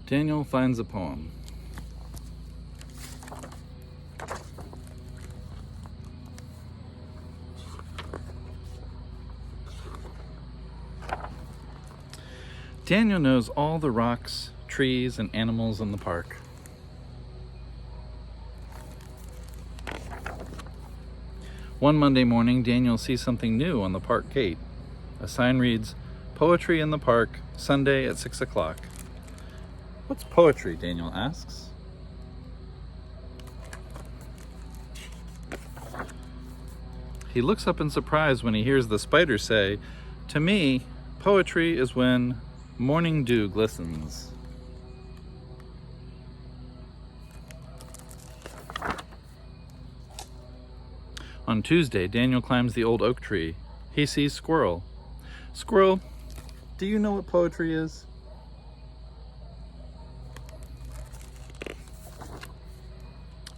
Daniel finds a poem. Daniel knows all the rocks, trees, and animals in the park. One Monday morning, Daniel sees something new on the park gate. A sign reads, "Poetry in the park, Sunday at 6 o'clock. What's poetry? Daniel asks. He looks up in surprise when he hears the spider say, "To me, poetry is when morning dew glistens." On Tuesday, Daniel climbs the old oak tree. He sees Squirrel. "Squirrel, do you know what poetry is?"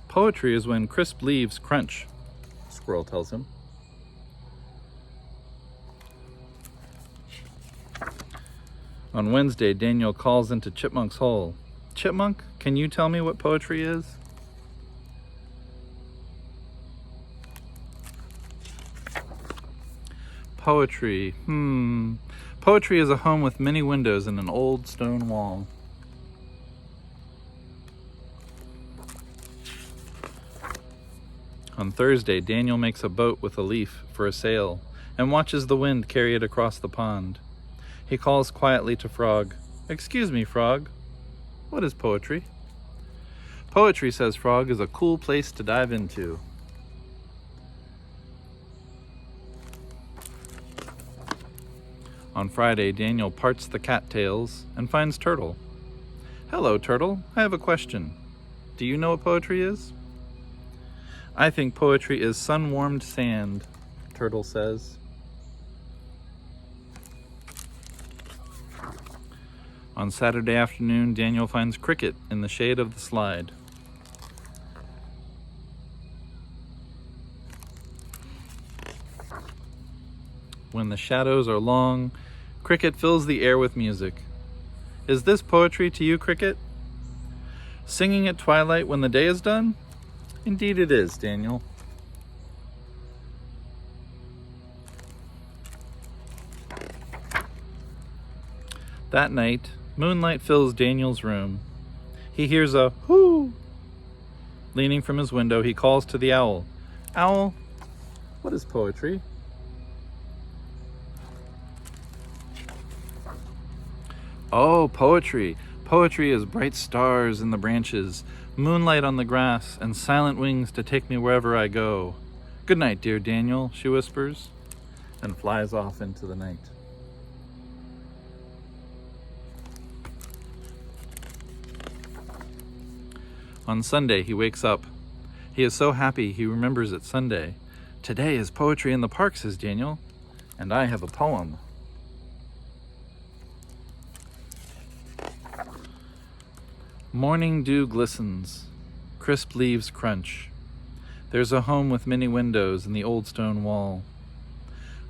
"Poetry is when crisp leaves crunch," Squirrel tells him. On Wednesday, Daniel calls into Chipmunk's hole. "Chipmunk, can you tell me what poetry is?" Poetry. Poetry is a home with many windows and an old stone wall. On Thursday, Daniel makes a boat with a leaf for a sail and watches the wind carry it across the pond. He calls quietly to Frog. "Excuse me, Frog. What is poetry?" "Poetry," says Frog, "is a cool place to dive into." On Friday, Daniel parts the cattails and finds Turtle. "Hello, Turtle. I have a question. Do you know what poetry is?" "I think poetry is sun-warmed sand," Turtle says. On Saturday afternoon, Daniel finds Cricket in the shade of the slide. When the shadows are long, Cricket fills the air with music. "Is this poetry to you, Cricket?" "Singing at twilight when the day is done?" "Indeed it is, Daniel." That night, moonlight fills Daniel's room. He hears a "hoo." Leaning from his window, he calls to the owl. "Owl, what is poetry?" "Oh, poetry. Poetry is bright stars in the branches, moonlight on the grass, and silent wings to take me wherever I go. Good night, dear Daniel," she whispers, and flies off into the night. On Sunday, he wakes up. He is so happy he remembers it's Sunday. "Today is poetry in the park," says Daniel, "and I have a poem." Morning dew glistens, crisp leaves crunch. There's a home with many windows in the old stone wall.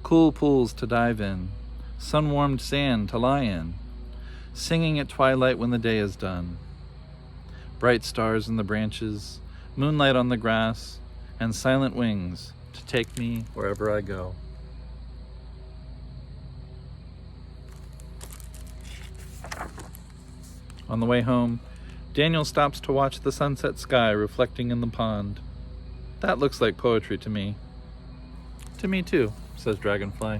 Cool pools to dive in, sun-warmed sand to lie in, singing at twilight when the day is done. Bright stars in the branches, moonlight on the grass, and silent wings to take me wherever I go. On the way home, Daniel stops to watch the sunset sky reflecting in the pond. "That looks like poetry to me." "To me too," says Dragonfly.